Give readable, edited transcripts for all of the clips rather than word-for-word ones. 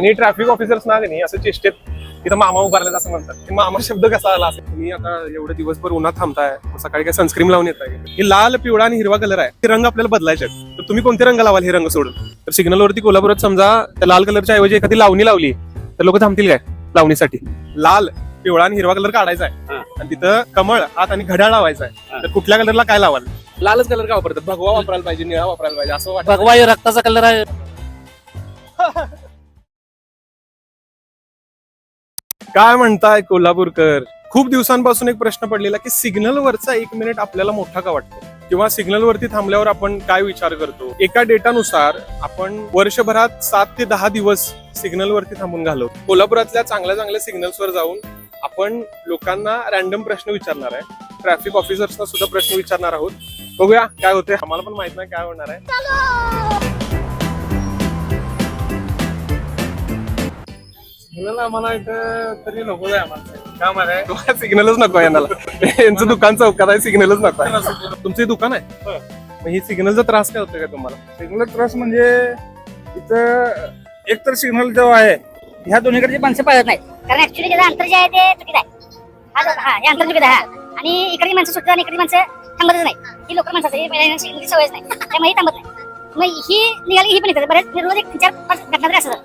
आणि traffic officers ना नाही असं चेष्टेत तिथं मामा उभारले असं म्हणतात की मामा शब्द कसा आला असेल. तुम्ही आता एवढे दिवसभर उन्हात थांबताय, सकाळी काय सनस्क्रीन लावून येत आहे. हे लाल, पिवळा आणि हिरवा कलर आहे, हे रंग आपल्याला बदलायचे आहेत. तर तुम्ही कोणते रंग लावाल हे रंग सोडून? तर सिग्नलवरती कोल्हापुरात समजा त्या लाल कलरच्या ऐवजी एखादी लावणी लावली तर लोक थांबतील काय लावणीसाठी? लाल, पिवळा आणि हिरवा कलर काढायचा आहे आणि तिथं कमळ, हात आणि घड्याळ लावायचा आहे. तर कुठल्या कलरला काय लावाल? लालच कलर का वापरतात? भगवा वापरायला पाहिजे, निळा वापरायला पाहिजे असं वाटतं. भगवा हे रक्ताचा कलर आहे. काय म्हणताय कोल्हापूरकर? खूप दिवसांपासून एक प्रश्न पडलेला की सिग्नलवरचा 1 मिनिट आपल्याला मोठा का वाटतो, किंवा सिग्नलवरती थांबल्यावर आपण काय विचार करतो. एका डेटानुसार आपण वर्षभरात 7 ते 10 दिवस सिग्नलवरती थांबून घालवतो. कोल्हापुरातल्या चांगल्या चांगल्या सिग्नल्सवर जाऊन आपण लोकांना रॅन्डम प्रश्न विचारणार आहे, ट्रॅफिक ऑफिसर्सना सुद्धा प्रश्न विचारणार आहोत. बघूया काय होते. आम्हाला पण माहित नाही काय होणार आहे. आम्हाला इथं तरी नको आहे. आम्हाला काय सिग्नलच नको आहे यांना. यांचं दुकान चौकात आहे, सिग्नलच नको आहे. तुमचं दुकान आहे मग ही सिग्नलचा त्रास काय होतो का तुम्हाला? सिग्नल त्रास म्हणजे इथं एक तर सिग्नल जो आहे ह्या दोन्हीकडची माणसं पाळत नाही. कारण ऍक्च्युली त्याचं अंतर जे आहे ते चुकीचं आहे. हे अंतर चुकीचं आहे. आणि इकडची माणसं सुटतात आणि इकडची माणसं थांबतच नाही. ही लोकल माणसं सिग्नलची सवयच नाही, त्यामुळे ही थांबत नाही. मग ही निघाली, ही पण इथं बरेच रोज एक 4-5 घटना तरी असतात.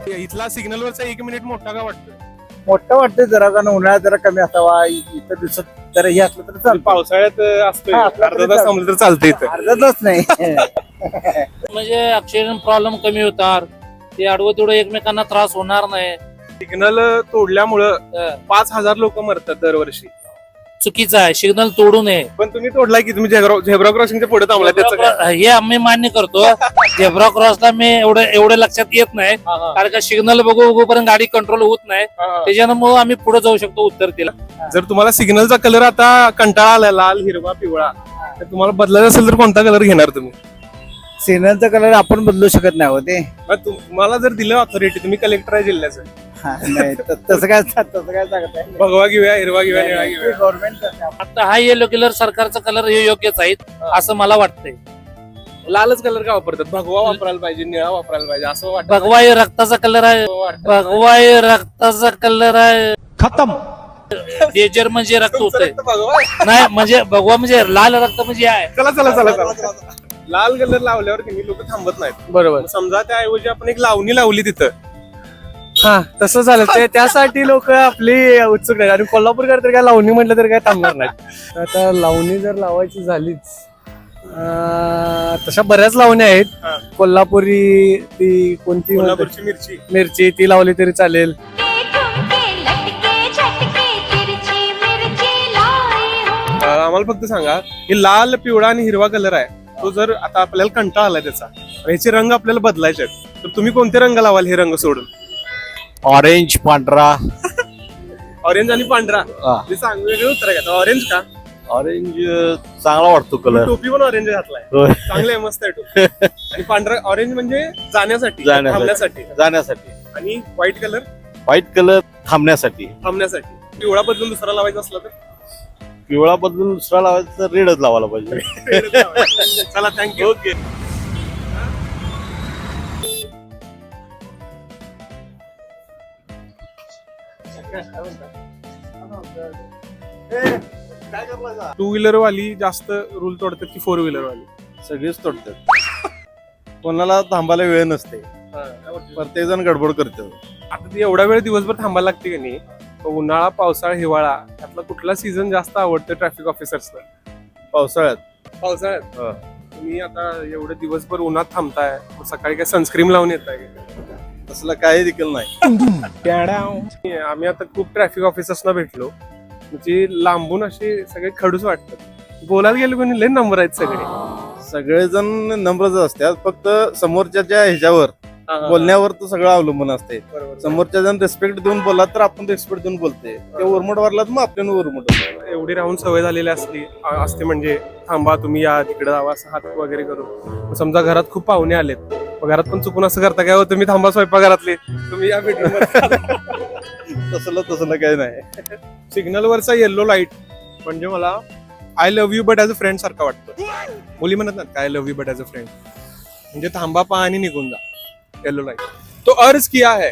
इथला सिग्नलवरचा 1 मिनिट मोठा का वाटतं? मोठं वाटतं जरा, कारण उन्हाळ्यात जरा कमी असावा. इथं दिवसात जरा हे असलं तर चालतं. पावसाळ्यात असतं हा, अर्धा तास थांबलं तर चालतं इथं. अर्धा तास नाही. म्हणजे ऍक्सिडेंट प्रॉब्लेम कमी होणार, ते आडवं तेवढं एकमेकांना त्रास होणार नाही. सिग्नल तोडल्यामुळं 5,000 लोक मरतात दरवर्षी. चुकीचं आहे, सिग्नल तोडू नये. पण तुम्ही तोडलाय की तुम्ही झेब्रा क्रॉसिंगच्या पुढे थांबलाय त्याचं काय? हे आम्ही मान्य करतो. झेब्रा क्रॉसला मी एवढं लक्षात येत नाही, कारण का सिग्नल बघूपर्यंत गाडी कंट्रोल होत नाही. त्याच्यामुळे आम्ही पुढे जाऊ शकतो उत्तरतीला. जर तुम्हाला सिग्नलचा कलर आता कंटाळा आलाय, लाल, हिरवा, पिवळा, तर तुम्हाला बदलायचा असेल तर कोणता कलर घेणार तुम्ही? सिग्नलचा कलर आपण बदलू शकत नाही होते. तुम्हाला जर दिलं ऑथॉरिटी, तुम्ही कलेक्टर आहे जिल्ह्याचं, नाही तसं काय सांगत आहे. भगवा घेऊया, हिरवा घेऊया, निळा घेऊया. गव्हर्नमेंट आता हा येलो कलर सरकारचा कलर हे योग्यच आहे असं मला वाटतंय. लालच कलर का वापरतात? भगवा वापरायला पाहिजे, निळा वापरायला पाहिजे असं वाटतं. भगवा हे रक्ताचा कलर आहे. भगवा हे रक्ताचा कलर आहे. खतम. डेंजर म्हणजे रक्त होतंय. भगवा नाही म्हणजे भगवा म्हणजे लाल रक्त म्हणजे आहे. चला चला चला चला. लाल कलर लावल्यावर की लोक थांबत नाहीत. बरोबर. समजा त्याऐवजी आपण एक लावणी लावली तिथं, हा तसं झालं ते, त्यासाठी लोक आपली उत्सुक आहेत. आणि कोल्हापूरकर तर काय लावणी म्हटलं तर काय थांबणार नाही. आता लावणी जर लावायची झालीच, तशा बऱ्याच लावण्या आहेत. कोल्हापुरी ती कोणती कोल्हापूरची मिरची, मिरची ती लावली तरी चालेल. आम्हाला फक्त सांगा की लाल, पिवळा आणि हिरवा कलर आहे, तो जर आता आपल्याला कंटाळा आलाय त्याचा, ह्याचे रंग आपल्याला बदलायचे आहेत, तर तुम्ही कोणते रंग लावाल हे रंग सोडून? ऑरेंज, पांढरा. ऑरेंज आणि पांढरा. मी सांग वेगळे उत्तर आहे का? ऑरेंज का? ऑरेंज चांगला वाटतो कलर. टोपी पण ऑरेंज घातलाय, होय. चांगले आहे, मस्त आहे टोपी. आणि पांढरा, ऑरेंज म्हणजे जाण्यासाठी, थांबण्यासाठी. जाण्यासाठी. आणि व्हाईट कलर, व्हाईट कलर थांबण्यासाठी. थांबण्यासाठी. पिवळा बदलून दुसरा लावायचा असला तर? पिवळा बदलून दुसरा लावायचा तर रेडच लावायला पाहिजे. चला, थँक्यू. ओके. टू व्हीलर वाली जास्त रूल तोडतात की 4 व्हीलर वाली? सगळेच तोडतात. कोणाला थांबायला वेळ नसते, प्रत्येक जण गडबड करतो. आता ती एवढा वेळ दिवसभर थांबायला लागते की नाही? उन्हाळा, पावसाळा, हिवाळा यातला कुठला सीझन जास्त आवडतं ट्रॅफिक ऑफिसर्सला? पावसाळ्यात. पावसाळ्यात. तुम्ही आता एवढे दिवसभर उन्हात थांबताय, सकाळी काय सनस्क्रीन लावून येत आहे? तसलं काही देखील नाही. आम्ही आता खूप ट्रॅफिक ऑफिसर्सना भेटलो, म्हणजे लांबून असे सगळे खडूस वाटतात. बोलायला गेलो कोणी लय नंबर आहेत सगळे. सगळेजण नम्रच असतात, फक्त समोरच्या ह्याच्यावर बोलण्यावर तर सगळं अवलंबून असते. समोरच्या जण रिस्पेक्ट देऊन बोलला तर आपण रिस्पेक्ट देऊन बोलते. ते ओरमट वारला तर मग आपल्याला ओरमट. एवढी राहून सवय झालेली असते म्हणजे थांबा, तुम्ही या, तिकडे जावा, असं हात वगैरे करून. समजा घरात खूप पाहुणे आलेत, घरात पण चुकून असं करता काय, तुम्ही थांबा स्वयंपाकघरातले, तुम्ही या बेडरूम. तसलं काही नाही. सिग्नलवरचा येल्लो लाईट म्हणजे मला I love you but as a friend सारखा वाटतं. मुली म्हणत ना, I love you but as a friend, म्हणजे थांबा, पहा आणि निघून जा. Yellow light. तो अर्ज किया है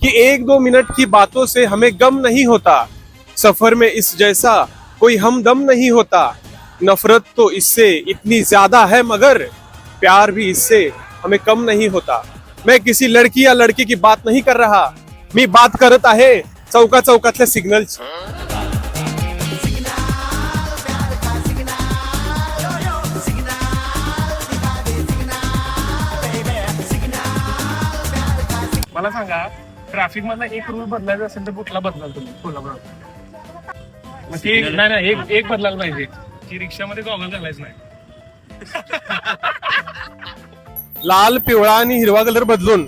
कि 1-2 मिनट की बातों से हमें गम नहीं होता, सफर में इस जैसा कोई हमदम नहीं होता, नफरत तो इससे इतनी ज्यादा है मगर प्यार भी इससे हमें कम नहीं होता। मैं किसी लड़की या लड़के की बात नहीं कर रहा, मी बात करत आहे चौका चौकातल्या सिग्नलची। मला सांगा, ट्रॅफिक मधला एक रूल बदलायचा असेल तर कुठला बदलाल तुम्ही कोल्हापुरात? मग ते नाही एक बदलायला पाहिजे की रिक्षामध्ये गॉगल घालायचं नाही। लाल, पिवळा आणि हिरवा कलर बदलून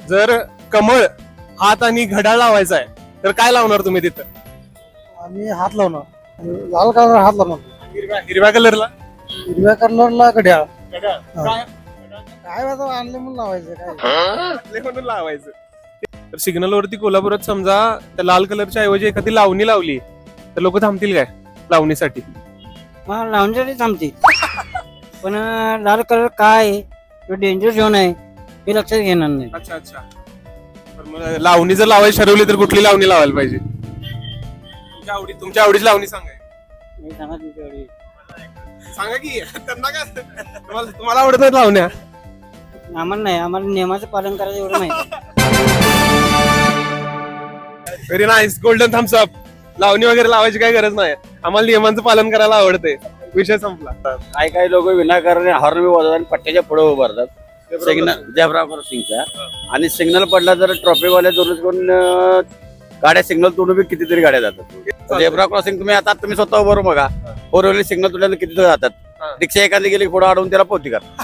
जर कमळ, हात आणि घड्याळ लावायचा आहे तर काय लावणार तुम्ही तिथं? आम्ही हात लावणार, लाल कलर हात लावणार, हिरव्या कलरला हिरव्या कलरला घड्याळ. काय काय आणले म्हणून लावायचं काय? आपले म्हणून लावायचं. तर सिग्नल वरती कोल्हापुरात समजा त्या लाल कलरच्या ऐवजी एखादी लावणी लावली तर लोक थांबतील काय लावणीसाठी? लावण्यासाठी थांबते. पण लाल कलर काय आहे, डेंजर झोन आहे हे लक्षात घेणार नाही. अच्छा अच्छा. तर मग लावणी जर लावायची ठरवली तर कुठली लावणी लावायला पाहिजे? तुमच्या आवडीची लावणी सांगा. मी सांगा तुमच्याकडे सांगा की त्यांना काय तुम्हाला आवडत नाही लावण्या? आम्हाला नाही, आम्हाला नियमाचं पालन करायचं एवढं माहिती. Very nice. Golden thumbs up. लावणी वगैरे लावायची काही गरज नाही, आम्हाला नियमांचं पालन करायला आवडते. विषय संपला. काही काही लोक विनाकारण हॉर्न बी वाजवतात आणि पट्ट्याच्या पुढे उभारतात सिग्नल झेब्रा क्रॉसिंगच्या, आणि सिग्नल पडला तर ट्रॉफिकवाले दोनच करून गाड्या सिग्नल तोडून बी कितीतरी गाड्या जातात. झेब्रा क्रॉसिंग तुम्ही स्वतः उभं राहून बघा, 4 व्हीलर सिग्नल तुडल्याला कितीतरी जातात. रिक्षा एखादी गेली पुढे अडवून त्याला पोती करा.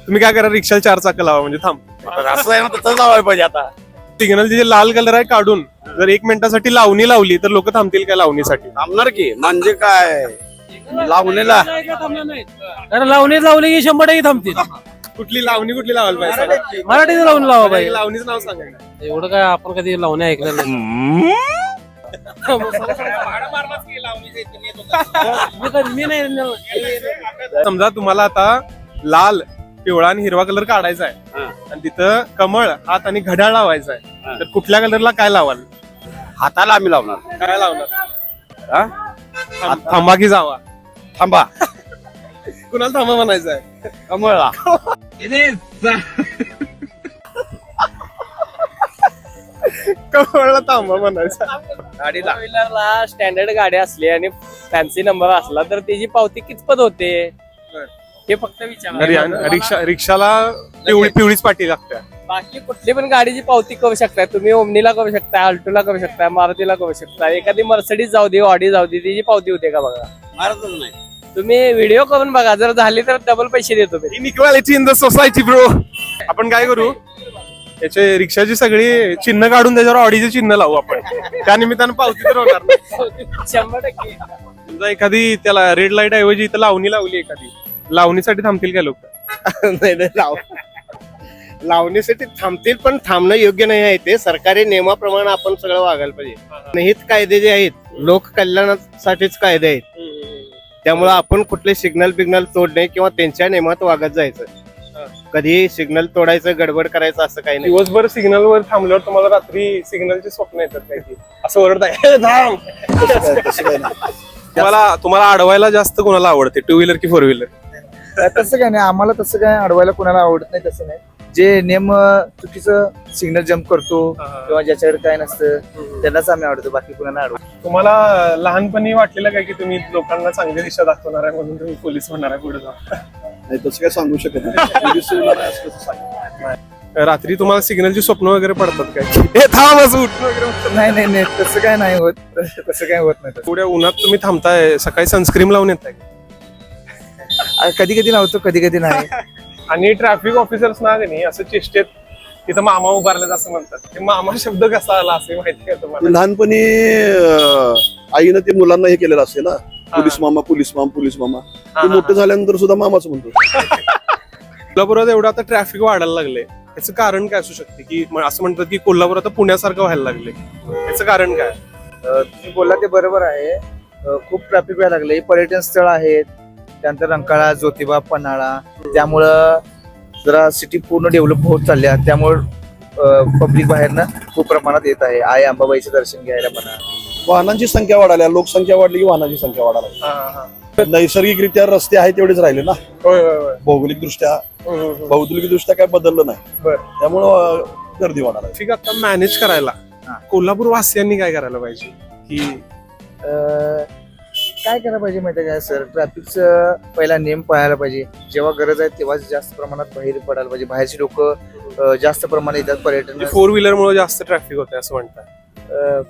तुम्ही काय करा, रिक्षा 4 चाकं लावा म्हणजे थांब. असं आहे ना, तसंच लावायला पाहिजे. आता सिग्नल जे लाल कलर आहे काढून जर 1 मिनिटासाठी लावणी लावली तर लोक थांबतील काय लावणीसाठी? थांबणार की, म्हणजे काय लावणीला कारण लावणी लावली की 100% थांबतील. कुठली लावणी कुठली लावायला पाहिजे? मराठीचं लावून लावा पाहिजे. लावणीचं नाव सांगा. एवढं काय आपण कधी लावणी ऐकलं नाही. मी नाही. समजा तुम्हाला आता लाल, पिवळा आणि हिरवा कलर काढायचा आहे आणि तिथं कमळ, हात आणि घड्याळ लावायचा आहे, तर कुठल्या कलरला काय लावाल? हाताला आम्ही लावणार. काय लावणार? हा? थांबा की जावा? थांबा. कुणाला थांबा म्हणायचं आहे? कमळला. कमळला थांबा म्हणायचं. गाडीला फोर व्हीलरला स्टँडर्ड गाडी असली आणि फॅन्सी नंबर असला तर त्याची पावती कितपत होते हे फक्त विचार. रिक्षाला पिवळीच पाटी लागते. बाकी कुठली पण गाडीची पावती करू शकता तुम्ही. ओमनीला करू शकता, अल्टोला करू शकता, मारुतीला करू शकता, एखादी मर्सिडीज जाऊ दे, ऑडी जाऊ दे, त्याची पावती होते का बघा. मारतच नाही. तुम्ही व्हिडिओ करून बघा, जर झाली तर डबल पैसे देतो मी. Inequality in the society bro. आपण काय करू, याचे रिक्षाची सगळी चिन्ह काढून त्याच्यावर ऑडीचे चिन्ह लावू आपण, त्या निमित्तानं पावती तर होणार नाही. 100%. समजा एखादी त्याला रेड लाईट ऐवजी इथं लावणी लावली, एखादी लावणीसाठी थांबतील काय लोक? नाही, लावणीसाठी थांबतील, पण थांबणं योग्य नाही आहे. ते सरकारी नियमाप्रमाणे आपण सगळं वागायला पाहिजे. हित कायदे जे आहेत लोक कल्याणासाठीच कायदे आहेत, त्यामुळे आपण कुठले सिग्नल बिग्नल तोडणे किंवा त्यांच्या नियमात वागत जायचं. कधी सिग्नल तोडायचं, गडबड करायचं असं काही नाही. दिवसभर सिग्नल वर थांबल्यावर तुम्हाला रात्री सिग्नलचे स्वप्न येतात काय की असं ओरडताय तुम्हाला अडवायला जास्त कोणाला आवडते, 2 व्हीलर की 4 व्हीलर? तसं काय नाही, आम्हाला तसं काय अडवायला कोणाला आवडत नाही. तसं नाही, जे नेम चुकीचं सिग्नल जम्प करतो किंवा ज्याच्याकडे काय नसतं त्यांनाच आम्ही आवडतो, बाकी कोणाला आवडतो. तुम्हाला लहानपणी वाटलेलं काय की तुम्ही लोकांना चांगली दिशा दाखवणार आहे म्हणून तुम्ही पोलीस होणार आहे पुढे जाऊन? तसं काय सांगू शकत नाही. रात्री तुम्हाला सिग्नलची स्वप्न वगैरे पडतात काय? हे थांब असं उठणं वगैरे होतं? नाही, तसं काय नाही होत. तसं काय होत नाही. पुढे उन्हात तुम्ही थांबताय, सकाळी सनस्क्रीन लावून येत आहे? कधी कधी लावतो, कधी कधी नाही. आणि ट्रॅफिक ऑफिसर्स ना नाही असं चेष्टेत तिथं मामा उभारलेत असं म्हणतात. ते मामा शब्द कसा आला असे माहिती आहे तुम्हाला? लहानपणी आईनं ते मुलांना हे केलेलं असते ना, पोलीस मामा, पोलीस मामा, पोलीस मामा. ते मोठे झाल्यानंतर सुद्धा मामाच म्हणतो. कोल्हापुरात एवढं आता ट्रॅफिक वाढायला लागले, याचं कारण काय असू शकते? की असं म्हणतात की कोल्हापूर आता पुण्यासारखं व्हायला लागले, याचं कारण काय? तुम्ही बोलला ते बरोबर आहे. खूप ट्रॅफिक व्हायला लागले. पर्यटन स्थळ आहेत, त्यानंतर रंकाळा, ज्योतिबा, पन्हाळा, त्यामुळं जरा सिटी पूर्ण डेव्हलप होत चालल्या, त्यामुळे पब्लिक बाहेरनं खूप प्रमाणात येत आहे. आई अंबाबाईचं दर्शन घ्यायला म्हणा. वाहनांची संख्या वाढाल्या, लोकसंख्या वाढली की वाहनांची संख्या वाढायला. नैसर्गिकरित्या रस्ते आहेत तेवढेच राहिले ना. भौगोलिक दृष्ट्या काय बदललं नाही, त्यामुळं गर्दी वाढणार. ठीक आता मॅनेज करायला कोल्हापूर वासियांनी काय करायला पाहिजे की काय करायला पाहिजे माहिती आहे काय सर, ट्रॅफिकचं पहिला नियम पाळायला पाहिजे. जेव्हा गरज आहे तेव्हा जास्त प्रमाणात बाहेर पडायला पाहिजे. बाहेरची लोक जास्त प्रमाणात येतात पर्यटन. 4 व्हीलरमुळे जास्त ट्रॅफिक होते असं म्हणतात.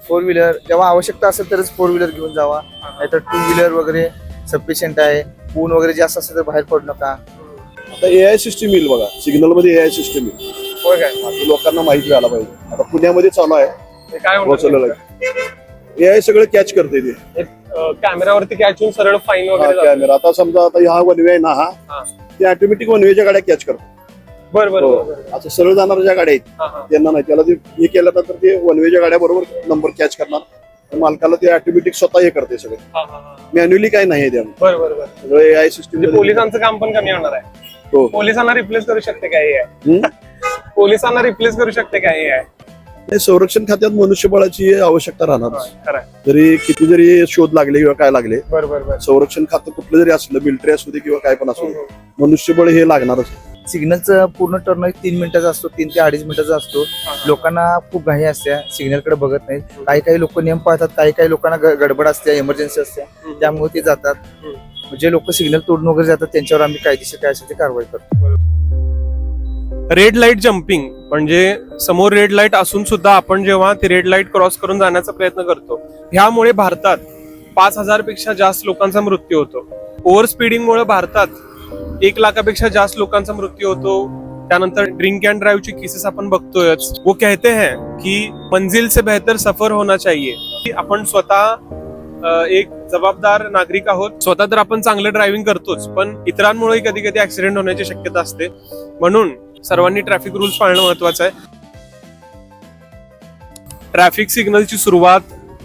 4 व्हीलर जेव्हा आवश्यकता असेल तरच 4 व्हीलर घेऊन जावा, नाहीतर 2 व्हीलर वगैरे सफिशियंट आहे. ऊन वगैरे जास्त असेल तर बाहेर पडू नका. आता AI सिस्टीम येईल बघा, सिग्नल मध्ये AI सिस्टीम येईल. होय काय आता लोकांना माहिती झाला पाहिजे. आता पुण्यामध्ये चालू आहे, ते काय पोहोचलेलं आहे. AI सगळं कॅच करते ते कॅमेरावरती कॅच होऊन सरळ फाईन वगैरे कॅमेरा. आता समजा आता हा वनवे आहे ना, हा ते ऑटोमॅटिक वनवेच्या गाड्या कॅच करतो. बरोबर. आता सरळ जाणाऱ्या ज्या गाड्या आहेत त्यांना नाही, त्याला ते हे केल्यानंतर ते वनवेच्या गाड्या बरोबर नंबर कॅच करणार. मालकाला ते ऑटोमॅटिक स्वतः हे करते सगळं, मॅन्युअली काय नाही त्यामुळे. बरोबर. सगळं AI सिस्टीम. पोलिसांचं काम पण कमी होणार आहे. हो. पोलिसांना रिप्लेस करू शकते काय AI? पोलिसांना रिप्लेस करू शकते काय AI? संरक्षण खात्यात मनुष्यबळाची आवश्यकता राहणार. खरं जरी किती जरी शोध लागले किंवा काय लागले, बरोबर. संरक्षण खातं कुठलं जरी असलं, मिलिटरी असू दे किंवा काय पण असू दे, मनुष्यबळ हे लागणारच. सिग्नलचं पूर्ण टर्न 3 मिनिटाचा असतो, 3 ते 2.5 मिनिटाचा असतो. लोकांना खूप घाई असते, सिग्नलकडे बघत नाहीत. काही लोक नियम पाळतात, काही लोकांना गडबड असते, इमर्जन्सी असते, त्यामुळे ते जातात. जे लोक सिग्नल तोडून वगैरे जातात त्यांच्यावर आम्ही कायदेशीर काय असेल ते कारवाई करतो. रेड लाईट जम्पिंग म्हणजे समोर रेड लाईट असून सुद्धा आपण जेव्हा ती रेड लाईट क्रॉस करून जाण्याचा प्रयत्न करतो, ह्यामुळे भारतात 5,000 पेक्षा जास्त लोकांचा मृत्यू होतो. ओव्हर स्पीडिंगमुळे भारतात 1 लाखापेक्षा जास्त लोकांचा मृत्यू होतो. त्यानंतर ड्रिंक अँड ड्राईव्हची केसेस आपण बघतोयच. वो कहते हैं की मंजिल से बेहतर सफर होना चाहिए. आपण स्वतः एक जबाबदार नागरिक आहोत. स्वतः तर आपण चांगलं ड्रायव्हिंग करतोच, पण इतरांमुळे कधी कधी ऍक्सिडेंट होण्याची शक्यता असते. म्हणून सर्वांनी ट्रॅफिक रूल्स पाळणं महत्वाचं आहे. ट्रॅफिक सिग्नलची सुरुवात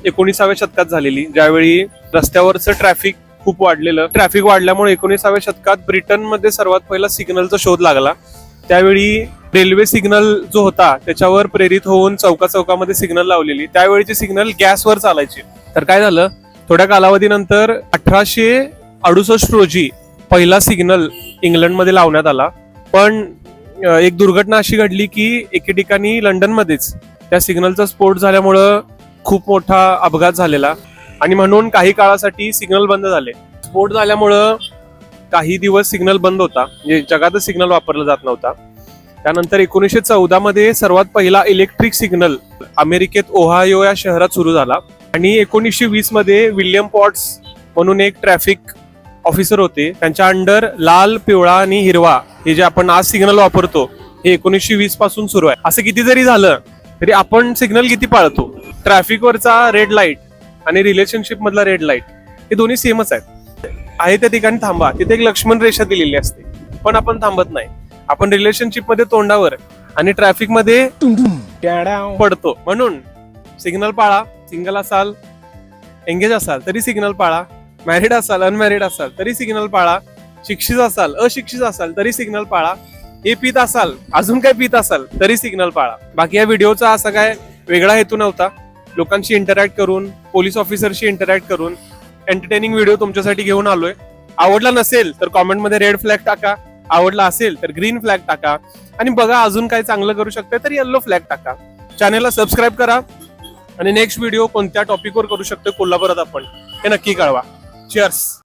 19व्या शतकात झालेली, ज्यावेळी रस्त्यावरचं ट्रॅफिक खूप वाढलेलं. ट्रॅफिक वाढल्यामुळे 19व्या शतकात ब्रिटनमध्ये सर्वात पहिला सिग्नलचा शोध लागला. त्यावेळी रेल्वे सिग्नल जो होता त्याच्यावर प्रेरित होऊन चौकामध्ये सिग्नल लावलेली. त्यावेळीचे सिग्नल गॅसवर चालायचे. तर काय झालं, थोड्या कालावधीनंतर 1868 रोजी पहिला सिग्नल इंग्लंडमध्ये लावण्यात आला. पण एक दुर्घटना अशी घडली की एके ठिकाणी लंडनमध्येच त्या सिग्नलचा स्फोट झाल्यामुळं खूप मोठा अपघात झालेला आणि म्हणून काही काळासाठी सिग्नल बंद झाले. स्फोट झाल्यामुळं काही दिवस सिग्नल बंद होता, म्हणजे जगातच सिग्नल वापरला जात नव्हता. त्यानंतर 1914 मध्ये सर्वात पहिला इलेक्ट्रिक सिग्नल अमेरिकेत ओहायो या शहरात सुरू झाला आणि 1920 मध्ये विल्यम पॉट्स म्हणून एक ट्रॅफिक ऑफिसर होते. त्यांच्या अंडर लाल, पिवळा आणि हिरवा हे जे आपण आज सिग्नल वापरतो हे 1920 पासून सुरू आहे. असं किती जरी झालं तरी आपण सिग्नल किती पाळतो? ट्रॅफिकवरचा रेड लाईट आणि रिलेशनशिप मधला रेड लाईट हे दोन्ही सेमच आहेत. आहे त्या ठिकाणी थांबा, तिथे एक लक्ष्मण रेषा दिलेली असते, पण आपण थांबत नाही. आपण रिलेशनशिप मध्ये तोंडावर आणि ट्रॅफिक मध्ये पडतो. म्हणून सिग्नल पाळा. सिंगल असाल, एंगेज असाल तरी सिग्नल पाळा. मॅरिड असाल, अनमॅरिड असाल तरी सिग्नल पाळा. शिक्षित असाल, अशिक्षित असाल तरी सिग्नल पाळा. हे पित असाल, अजून काय पित असाल तरी सिग्नल पाळा. बाकी या व्हिडिओचा असा काय वेगळा हेतू नव्हता. लोकांशी इंटरॅक्ट करून, पोलीस ऑफिसरशी इंटरॅक्ट करून एंटरटेनिंग व्हिडिओ तुमच्यासाठी घेऊन आलोय. आवडला नसेल तर कॉमेंटमध्ये रेड फ्लॅग टाका, आवडला असेल तर ग्रीन फ्लॅग टाका आणि बघा अजून काय चांगलं करू शकते तर येल्लो फ्लॅग टाका. चॅनेलला सबस्क्राईब करा आणि नेक्स्ट व्हिडिओ कोणत्या टॉपिकवर करू शकतो कोल्हापुरात आपण हे नक्की कळवा. चिअर्स.